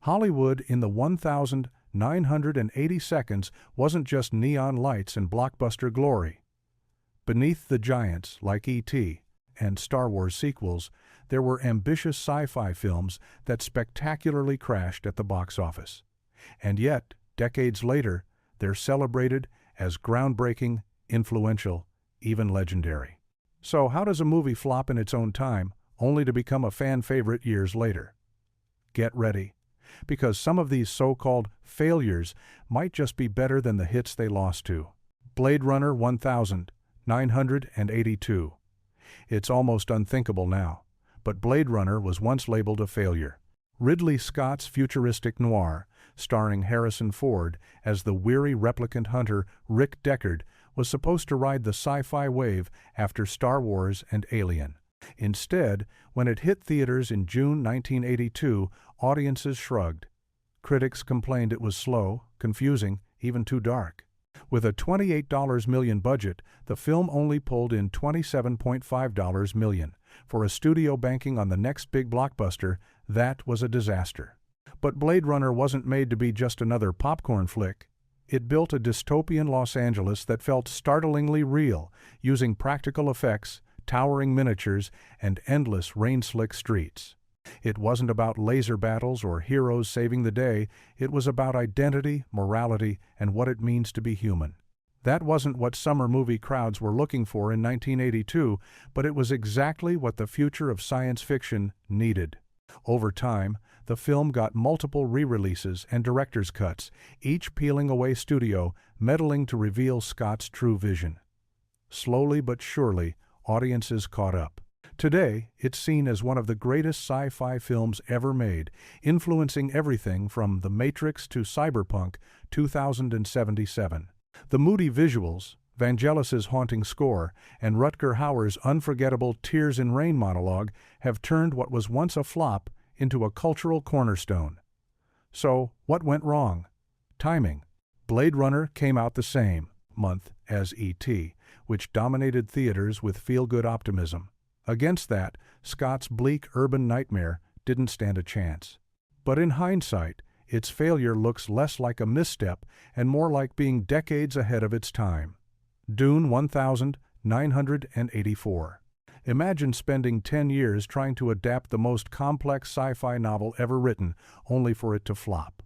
Hollywood in the 1,980 seconds wasn't just neon lights and blockbuster glory. Beneath the giants like E.T. and Star Wars sequels, there were ambitious sci-fi films that spectacularly crashed at the box office. And yet, decades later, they're celebrated as groundbreaking, influential, even legendary. So how does a movie flop in its own time, only to become a fan favorite years later? Get ready, because some of these so-called failures might just be better than the hits they lost to. Blade Runner 1982. It's almost unthinkable now, but Blade Runner was once labeled a failure. Ridley Scott's futuristic noir, starring Harrison Ford as the weary replicant hunter Rick Deckard, was supposed to ride the sci-fi wave after Star Wars and Alien. Instead, when it hit theaters in June 1982, audiences shrugged. Critics complained it was slow, confusing, even too dark. With a $28 million budget, the film only pulled in $27.5 million. For a studio banking on the next big blockbuster, that was a disaster. But Blade Runner wasn't made to be just another popcorn flick. It built a dystopian Los Angeles that felt startlingly real, using practical effects, towering miniatures, and endless rain-slick streets. It wasn't about laser battles or heroes saving the day. It was about identity, morality, and what it means to be human. That wasn't what summer movie crowds were looking for in 1982, but it was exactly what the future of science fiction needed. Over time, the film got multiple re-releases and director's cuts, each peeling away studio, meddling to reveal Scott's true vision. Slowly but surely, audiences caught up. Today, it's seen as one of the greatest sci-fi films ever made, influencing everything from The Matrix to Cyberpunk 2077. The moody visuals, Vangelis's haunting score, and Rutger Hauer's unforgettable Tears in Rain monologue have turned what was once a flop into a cultural cornerstone. So, what went wrong? Timing. Blade Runner came out the same month as E.T., which dominated theaters with feel-good optimism. Against that, Scott's bleak urban nightmare didn't stand a chance. But in hindsight, its failure looks less like a misstep and more like being decades ahead of its time. Dune 1984. Imagine spending 10 years trying to adapt the most complex sci-fi novel ever written, only for it to flop.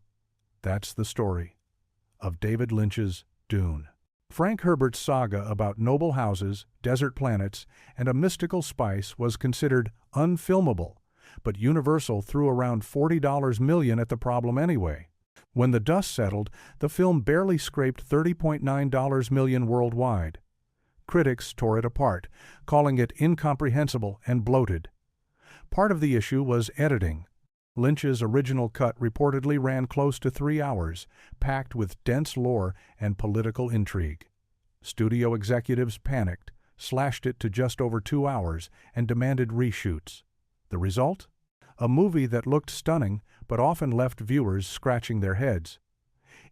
That's the story of David Lynch's Dune. Frank Herbert's saga about noble houses, desert planets, and a mystical spice was considered unfilmable, but Universal threw around $40 million at the problem anyway. When the dust settled, the film barely scraped $30.9 million worldwide. Critics tore it apart, calling it incomprehensible and bloated. Part of the issue was editing. Lynch's original cut reportedly ran close to 3 hours, packed with dense lore and political intrigue. Studio executives panicked, slashed it to just over 2 hours, and demanded reshoots. The result? A movie that looked stunning, but often left viewers scratching their heads.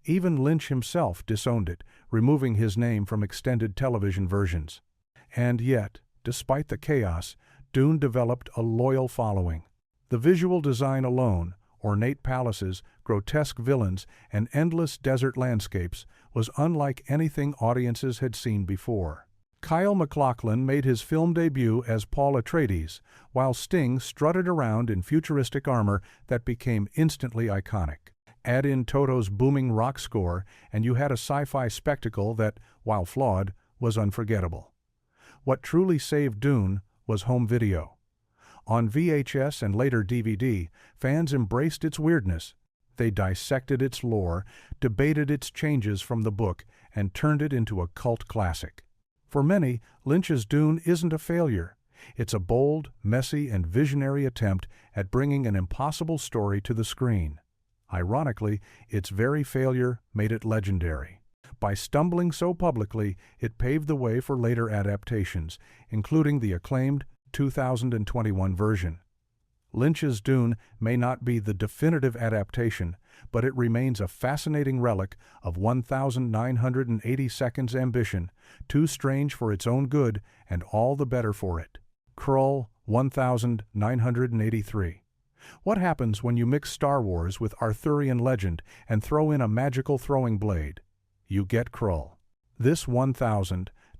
Even Lynch himself disowned it, removing his name from extended television versions. And yet, despite the chaos, Dune developed a loyal following. The visual design alone, ornate palaces, grotesque villains, and endless desert landscapes, was unlike anything audiences had seen before. Kyle MacLachlan made his film debut as Paul Atreides, while Sting strutted around in futuristic armor that became instantly iconic. Add in Toto's booming rock score, and you had a sci-fi spectacle that, while flawed, was unforgettable. What truly saved Dune was home video. On VHS and later DVD, fans embraced its weirdness. They dissected its lore, debated its changes from the book, and turned it into a cult classic. For many, Lynch's Dune isn't a failure. It's a bold, messy, and visionary attempt at bringing an impossible story to the screen. Ironically, its very failure made it legendary. By stumbling so publicly, it paved the way for later adaptations, including the acclaimed 2021 version. Lynch's Dune may not be the definitive adaptation, but it remains a fascinating relic of 1,980 seconds ambition, too strange for its own good and all the better for it. Krull 1983. What happens when you mix Star Wars with Arthurian legend and throw in a magical throwing blade? You get Krull. This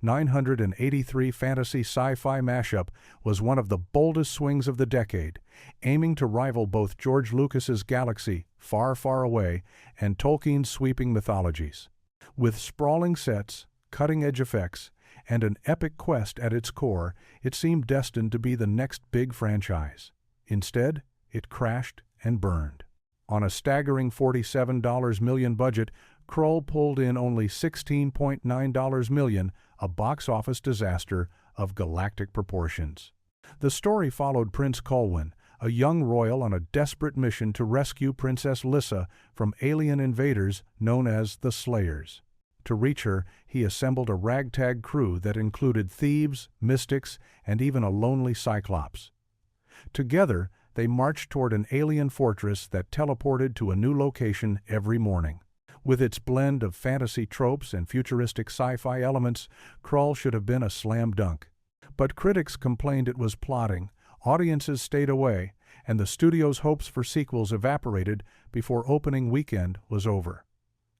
1983 fantasy sci-fi mashup was one of the boldest swings of the decade, aiming to rival both George Lucas's Galaxy, Far, Far Away, and Tolkien's sweeping mythologies. With sprawling sets, cutting-edge effects, and an epic quest at its core, it seemed destined to be the next big franchise. Instead, it crashed and burned. On a staggering $47 million budget, Krull pulled in only $16.9 million, a box office disaster of galactic proportions. The story followed Prince Colwyn, a young royal on a desperate mission to rescue Princess Lissa from alien invaders known as the Slayers. To reach her, he assembled a ragtag crew that included thieves, mystics, and even a lonely Cyclops. Together, they marched toward an alien fortress that teleported to a new location every morning. With its blend of fantasy tropes and futuristic sci-fi elements, Krull should have been a slam dunk. But critics complained it was plotting, audiences stayed away, and the studio's hopes for sequels evaporated before opening weekend was over.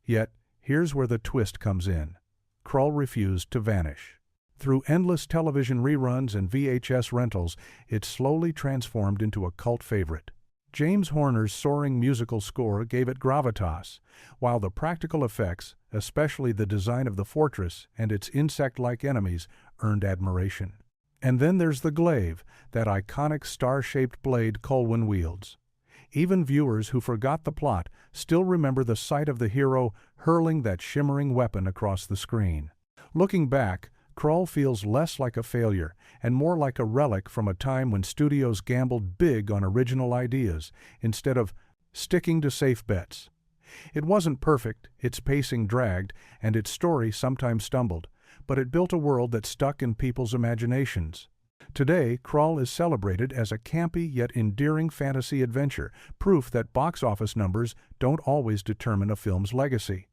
Yet, here's where the twist comes in. Krull refused to vanish. Through endless television reruns and VHS rentals, it slowly transformed into a cult favorite. James Horner's soaring musical score gave it gravitas, while the practical effects, especially the design of the fortress and its insect-like enemies, earned admiration. And then there's the glaive, that iconic star-shaped blade Colwyn wields. Even viewers who forgot the plot still remember the sight of the hero hurling that shimmering weapon across the screen. Looking back, Krull feels less like a failure and more like a relic from a time when studios gambled big on original ideas instead of sticking to safe bets. It wasn't perfect, its pacing dragged, and its story sometimes stumbled, but it built a world that stuck in people's imaginations. Today, Krull is celebrated as a campy yet endearing fantasy adventure, proof that box office numbers don't always determine a film's legacy.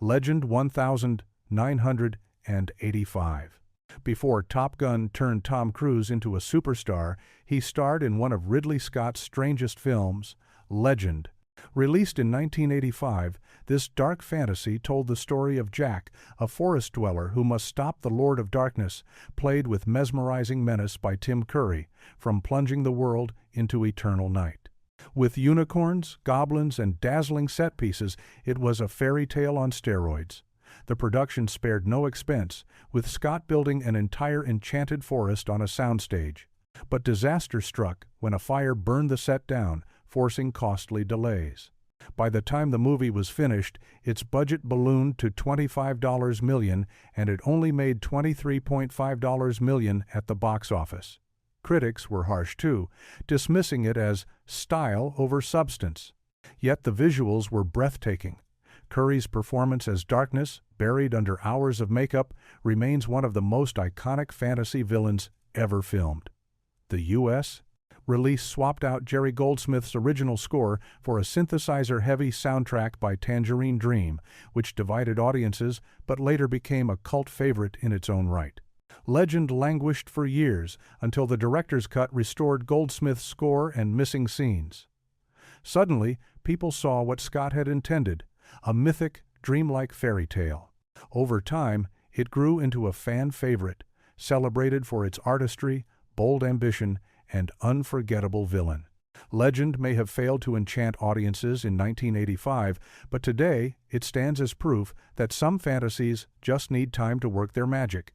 Legend 1985. Before Top Gun turned Tom Cruise into a superstar, he starred in one of Ridley Scott's strangest films, Legend. Released in 1985, this dark fantasy told the story of Jack, a forest dweller who must stop the Lord of Darkness, played with mesmerizing menace by Tim Curry, from plunging the world into eternal night. With unicorns, goblins, and dazzling set pieces, it was a fairy tale on steroids. The production spared no expense, with Scott building an entire enchanted forest on a soundstage. But disaster struck when a fire burned the set down, forcing costly delays. By the time the movie was finished, its budget ballooned to $25 million, and it only made $23.5 million at the box office. Critics were harsh too, dismissing it as style over substance. Yet the visuals were breathtaking. Curry's performance as Darkness, buried under hours of makeup, remains one of the most iconic fantasy villains ever filmed. The U.S. release swapped out Jerry Goldsmith's original score for a synthesizer-heavy soundtrack by Tangerine Dream, which divided audiences but later became a cult favorite in its own right. Legend languished for years until the director's cut restored Goldsmith's score and missing scenes. Suddenly, people saw what Scott had intended, a mythic, dreamlike fairy tale. Over time, it grew into a fan favorite, celebrated for its artistry, bold ambition, and unforgettable villain. Legend may have failed to enchant audiences in 1985, but today it stands as proof that some fantasies just need time to work their magic.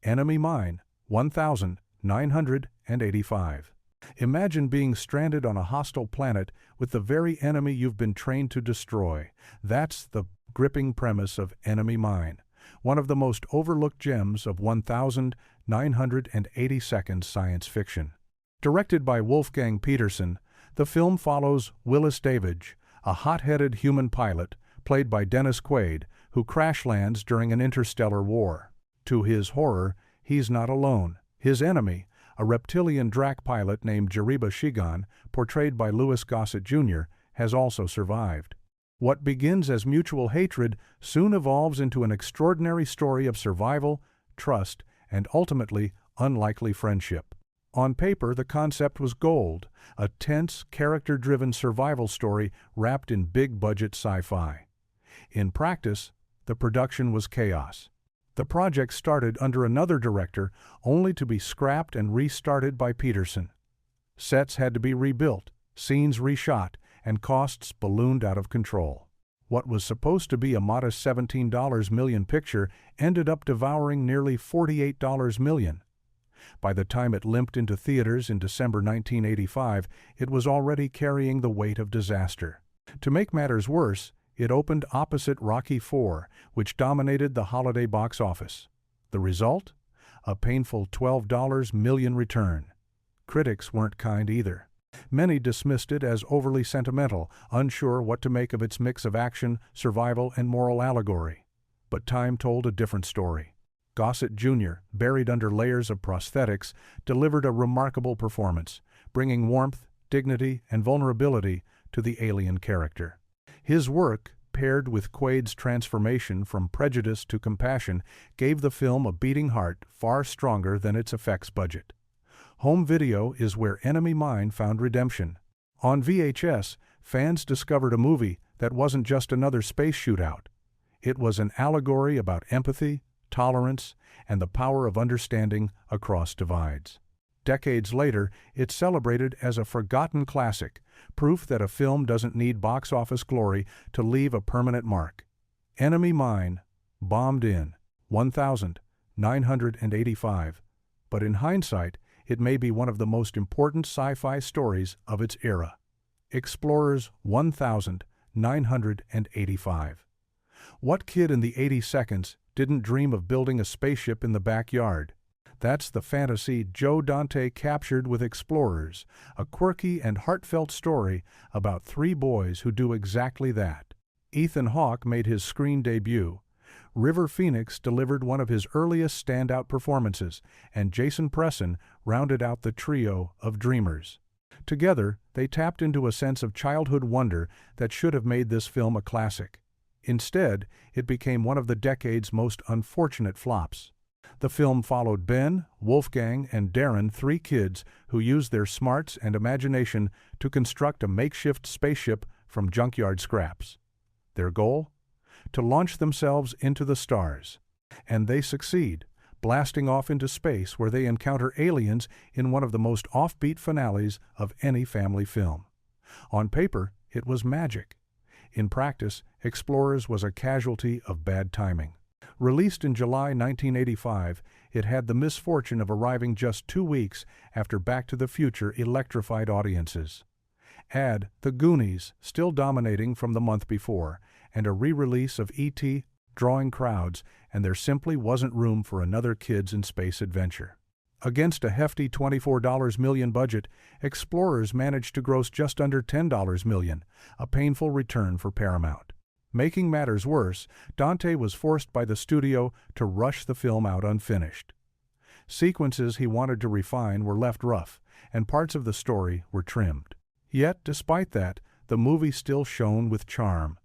Enemy Mine, 1985. Imagine being stranded on a hostile planet with the very enemy you've been trained to destroy. That's the gripping premise of Enemy Mine, one of the most overlooked gems of 1982 science fiction. Directed by Wolfgang Peterson, the film follows Willis Davidge, a hot-headed human pilot, played by Dennis Quaid, who crash lands during an interstellar war. To his horror, he's not alone. His enemy, a reptilian Drac pilot named Jariba Shigan, portrayed by Louis Gossett Jr., has also survived. What begins as mutual hatred soon evolves into an extraordinary story of survival, trust, and ultimately unlikely friendship. On paper, the concept was gold, a tense, character-driven survival story wrapped in big-budget sci-fi. In practice, the production was chaos. The project started under another director, only to be scrapped and restarted by Peterson. Sets had to be rebuilt, scenes reshot, and costs ballooned out of control. What was supposed to be a modest $17 million picture ended up devouring nearly $48 million. By the time it limped into theaters in December 1985, it was already carrying the weight of disaster. To make matters worse, it opened opposite Rocky IV, which dominated the holiday box office. The result? A painful $12 million return. Critics weren't kind either. Many dismissed it as overly sentimental, unsure what to make of its mix of action, survival, and moral allegory. But time told a different story. Gossett Jr., buried under layers of prosthetics, delivered a remarkable performance, bringing warmth, dignity, and vulnerability to the alien character. His work, paired with Quaid's transformation from prejudice to compassion, gave the film a beating heart far stronger than its effects budget. Home video is where Enemy Mine found redemption. On VHS, fans discovered a movie that wasn't just another space shootout. It was an allegory about empathy, tolerance, and the power of understanding across divides. Decades later, it's celebrated as a forgotten classic, proof that a film doesn't need box office glory to leave a permanent mark. Enemy Mine bombed in 1,985, but in hindsight, it may be one of the most important sci-fi stories of its era. Explorers 1,985. What kid in the 80 seconds didn't dream of building a spaceship in the backyard? That's the fantasy Joe Dante captured with Explorers, a quirky and heartfelt story about three boys who do exactly that. Ethan Hawke made his screen debut. River Phoenix delivered one of his earliest standout performances, and Jason Presson rounded out the trio of dreamers. Together, they tapped into a sense of childhood wonder that should have made this film a classic. Instead, it became one of the decade's most unfortunate flops. The film followed Ben, Wolfgang, and Darren, three kids who used their smarts and imagination to construct a makeshift spaceship from junkyard scraps. Their goal? To launch themselves into the stars. And they succeed, blasting off into space where they encounter aliens in one of the most offbeat finales of any family film. On paper, it was magic. In practice, Explorers was a casualty of bad timing. Released in July 1985, it had the misfortune of arriving just 2 weeks after Back to the Future electrified audiences. Add The Goonies, still dominating from the month before, and a re-release of E.T. drawing crowds, and there simply wasn't room for another kids in space adventure. Against a hefty $24 million budget, Explorers managed to gross just under $10 million, a painful return for Paramount. Making matters worse, Dante was forced by the studio to rush the film out unfinished. Sequences he wanted to refine were left rough, and parts of the story were trimmed. Yet, despite that, the movie still shone with charm.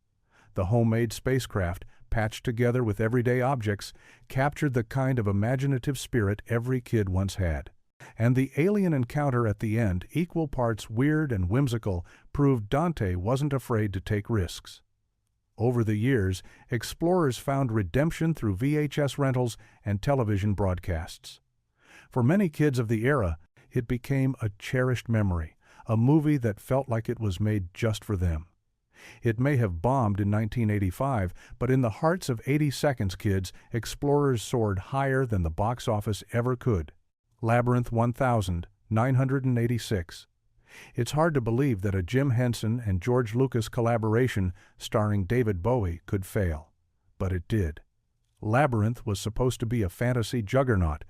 The homemade spacecraft, patched together with everyday objects, captured the kind of imaginative spirit every kid once had. And the alien encounter at the end, equal parts weird and whimsical, proved Dante wasn't afraid to take risks. Over the years, Explorers found redemption through VHS rentals and television broadcasts. For many kids of the era, it became a cherished memory, a movie that felt like it was made just for them. It may have bombed in 1985, but in the hearts of 80 Seconds kids, Explorers soared higher than the box office ever could. Labyrinth 1,986. It's hard to believe that a Jim Henson and George Lucas collaboration starring David Bowie could fail. But it did. Labyrinth was supposed to be a fantasy juggernaut,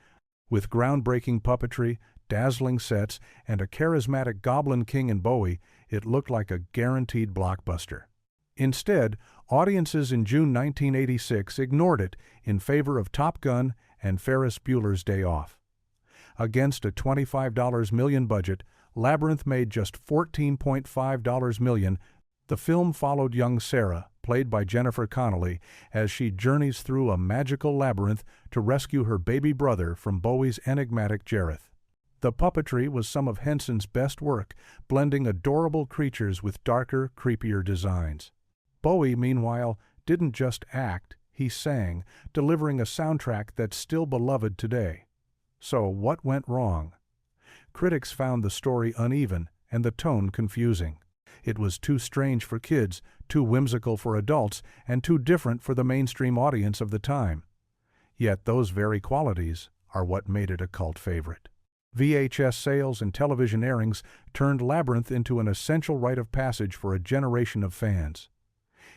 with groundbreaking puppetry, dazzling sets, and a charismatic Goblin King in Bowie. It looked like a guaranteed blockbuster. Instead, audiences in June 1986 ignored it in favor of Top Gun and Ferris Bueller's Day Off. Against a $25 million budget, Labyrinth made just $14.5 million. The film followed young Sarah, played by Jennifer Connelly, as she journeys through a magical labyrinth to rescue her baby brother from Bowie's enigmatic Jareth. The puppetry was some of Henson's best work, blending adorable creatures with darker, creepier designs. Bowie, meanwhile, didn't just act, he sang, delivering a soundtrack that's still beloved today. So, what went wrong? Critics found the story uneven and the tone confusing. It was too strange for kids, too whimsical for adults, and too different for the mainstream audience of the time. Yet those very qualities are what made it a cult favorite. VHS sales and television airings turned Labyrinth into an essential rite of passage for a generation of fans.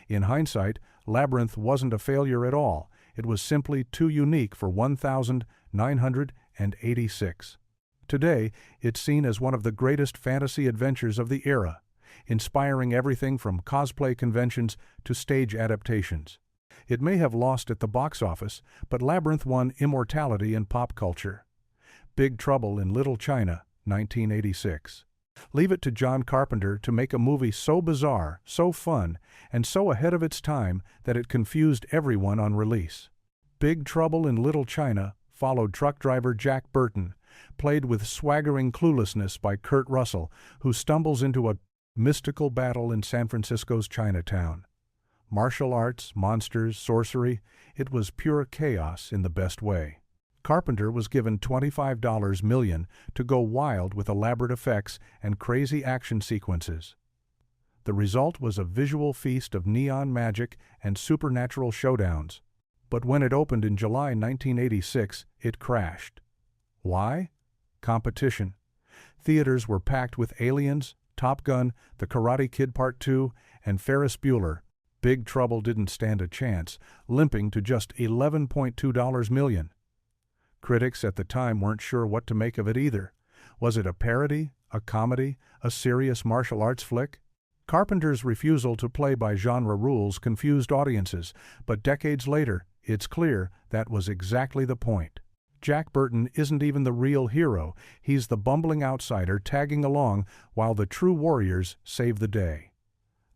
In hindsight, Labyrinth wasn't a failure at all. It was simply too unique for 1986. Today, it's seen as one of the greatest fantasy adventures of the era, inspiring everything from cosplay conventions to stage adaptations. It may have lost at the box office, but Labyrinth won immortality in pop culture. Big Trouble in Little China, 1986. Leave it to John Carpenter to make a movie so bizarre, so fun, and so ahead of its time that it confused everyone on release. Big Trouble in Little China followed truck driver Jack Burton, played with swaggering cluelessness by Kurt Russell, who stumbles into a mystical battle in San Francisco's Chinatown. Martial arts, monsters, sorcery, it was pure chaos in the best way. Carpenter was given $25 million to go wild with elaborate effects and crazy action sequences. The result was a visual feast of neon magic and supernatural showdowns. But when it opened in July 1986, it crashed. Why? Competition. Theaters were packed with Aliens, Top Gun, The Karate Kid Part 2, and Ferris Bueller. Big Trouble didn't stand a chance, limping to just $11.2 million. Critics at the time weren't sure what to make of it either. Was it a parody, a comedy, a serious martial arts flick? Carpenter's refusal to play by genre rules confused audiences, but decades later, it's clear that was exactly the point. Jack Burton isn't even the real hero, he's the bumbling outsider tagging along while the true warriors save the day.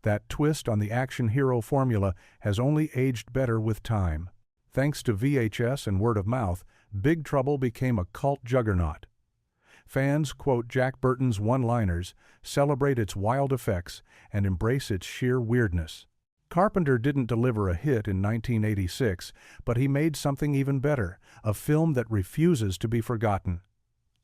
That twist on the action hero formula has only aged better with time. Thanks to VHS and word of mouth, Big Trouble became a cult juggernaut. Fans quote Jack Burton's one-liners, celebrate its wild effects, and embrace its sheer weirdness. Carpenter didn't deliver a hit in 1986, but he made something even better, a film that refuses to be forgotten.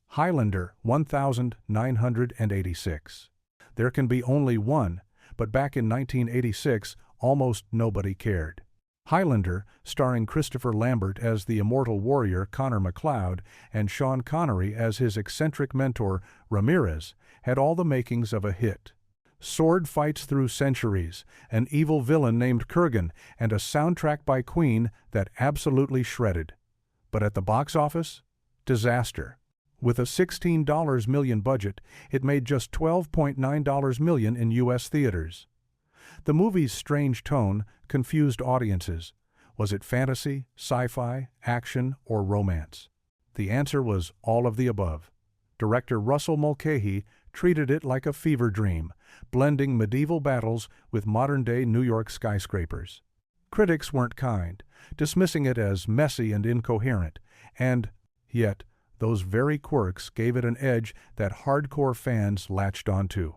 Highlander, 1986. There can be only one, but back in 1986, almost nobody cared. Highlander, starring Christopher Lambert as the immortal warrior Connor MacLeod and Sean Connery as his eccentric mentor Ramirez, had all the makings of a hit. Sword fights through centuries, an evil villain named Kurgan, and a soundtrack by Queen that absolutely shredded. But at the box office? Disaster. With a $16 million budget, it made just $12.9 million in U.S. theaters. The movie's strange tone confused audiences. Was it fantasy, sci-fi, action, or romance? The answer was all of the above. Director Russell Mulcahy treated it like a fever dream, blending medieval battles with modern-day New York skyscrapers. Critics weren't kind, dismissing it as messy and incoherent, and yet those very quirks gave it an edge that hardcore fans latched onto.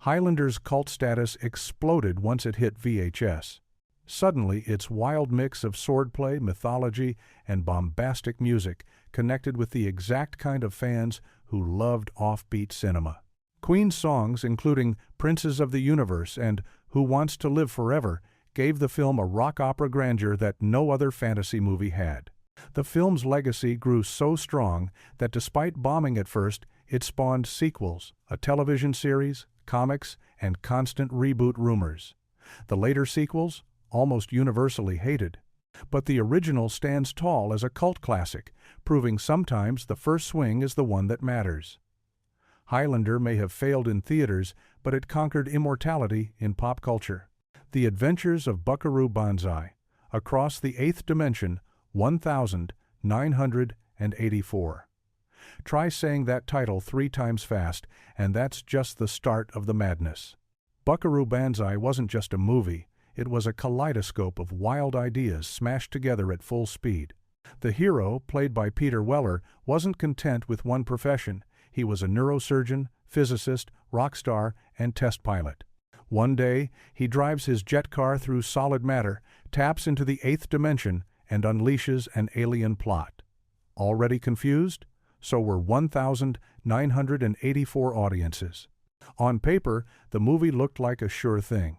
Highlander's cult status exploded once it hit VHS. Suddenly, its wild mix of swordplay, mythology, and bombastic music connected with the exact kind of fans who loved offbeat cinema. Queen's songs, including Princes of the Universe and Who Wants to Live Forever, gave the film a rock opera grandeur that no other fantasy movie had. The film's legacy grew so strong that despite bombing at first, it spawned sequels, a television series, comics, and constant reboot rumors. The later sequels, almost universally hated. But the original stands tall as a cult classic, proving sometimes the first swing is the one that matters. Highlander may have failed in theaters, but it conquered immortality in pop culture. The Adventures of Buckaroo Banzai, Across the Eighth Dimension, 1984. Try saying that title 3 times fast, and that's just the start of the madness. Buckaroo Banzai wasn't just a movie, it was a kaleidoscope of wild ideas smashed together at full speed. The hero, played by Peter Weller, wasn't content with one profession. He was a neurosurgeon, physicist, rock star, and test pilot. One day, he drives his jet car through solid matter, taps into the eighth dimension, and unleashes an alien plot. Already confused? So were 1,984 audiences. On paper, the movie looked like a sure thing.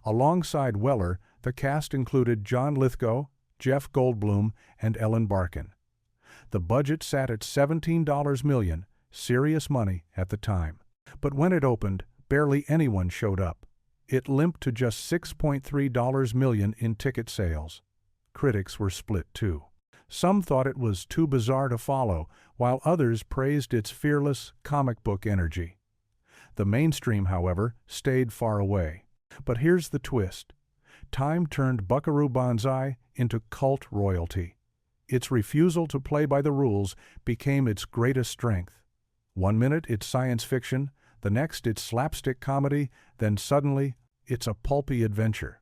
Alongside Weller, the cast included John Lithgow, Jeff Goldblum, and Ellen Barkin. The budget sat at $17 million, serious money at the time. But when it opened, barely anyone showed up. It limped to just $6.3 million in ticket sales. Critics were split too. Some thought it was too bizarre to follow, while others praised its fearless, comic book energy. The mainstream, however, stayed far away. But here's the twist. Time turned Buckaroo Banzai into cult royalty. Its refusal to play by the rules became its greatest strength. One minute it's science fiction, the next it's slapstick comedy, then suddenly it's a pulpy adventure.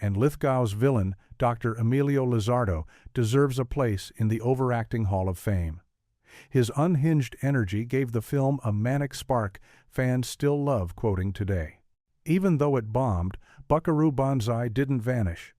And Lithgow's villain, Dr. Emilio Lizardo, deserves a place in the overacting Hall of Fame. His unhinged energy gave the film a manic spark fans still love quoting today. Even though it bombed, Buckaroo Banzai didn't vanish.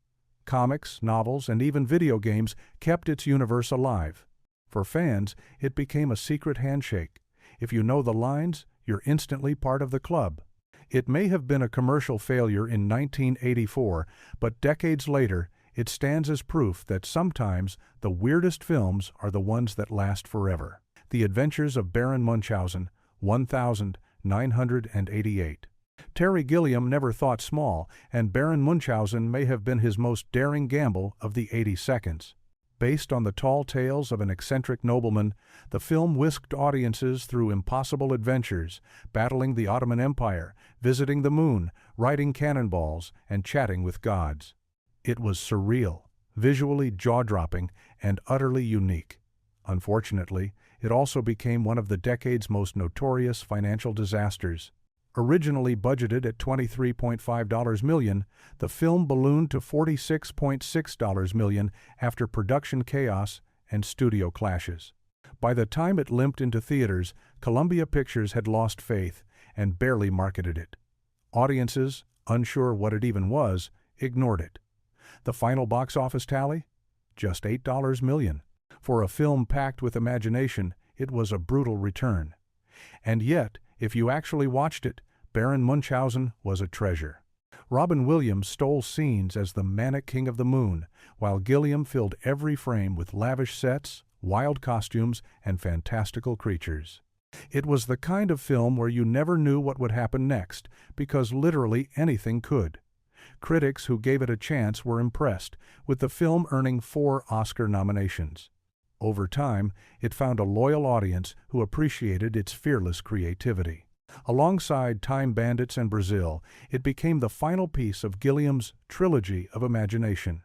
Comics, novels, and even video games kept its universe alive. For fans, it became a secret handshake. If you know the lines, you're instantly part of the club. It may have been a commercial failure in 1984, but decades later, it stands as proof that sometimes the weirdest films are the ones that last forever. The Adventures of Baron Munchausen, 1988. Terry Gilliam never thought small, and Baron Munchausen may have been his most daring gamble of the 80 seconds. Based on the tall tales of an eccentric nobleman, the film whisked audiences through impossible adventures, battling the Ottoman Empire, visiting the moon, riding cannonballs, and chatting with gods. It was surreal, visually jaw-dropping, and utterly unique. Unfortunately, it also became one of the decade's most notorious financial disasters. Originally budgeted at $23.5 million, the film ballooned to $46.6 million after production chaos and studio clashes. By the time it limped into theaters, Columbia Pictures had lost faith and barely marketed it. Audiences, unsure what it even was, ignored it. The final box office tally? Just $8 million. For a film packed with imagination, it was a brutal return. And yet, if you actually watched it, Baron Munchausen was a treasure. Robin Williams stole scenes as the manic king of the moon, while Gilliam filled every frame with lavish sets, wild costumes, and fantastical creatures. It was the kind of film where you never knew what would happen next, because literally anything could. Critics who gave it a chance were impressed, with the film earning 4 Oscar nominations. Over time, it found a loyal audience who appreciated its fearless creativity. Alongside Time Bandits and Brazil, it became the final piece of Gilliam's trilogy of imagination.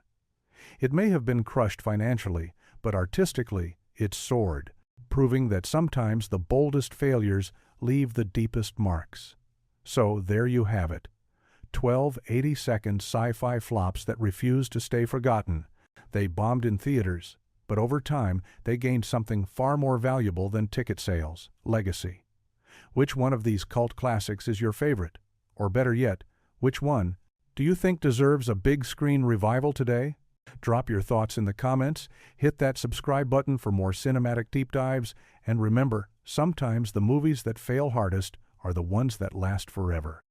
It may have been crushed financially, but artistically it soared, proving that sometimes the boldest failures leave the deepest marks. So there you have it. 12 80-second sci-fi flops that refused to stay forgotten. They bombed in theaters, but over time they gained something far more valuable than ticket sales: legacy. Which one of these cult classics is your favorite? Or better yet, which one do you think deserves a big screen revival today? Drop your thoughts in the comments, hit that subscribe button for more cinematic deep dives, and remember, sometimes the movies that fail hardest are the ones that last forever.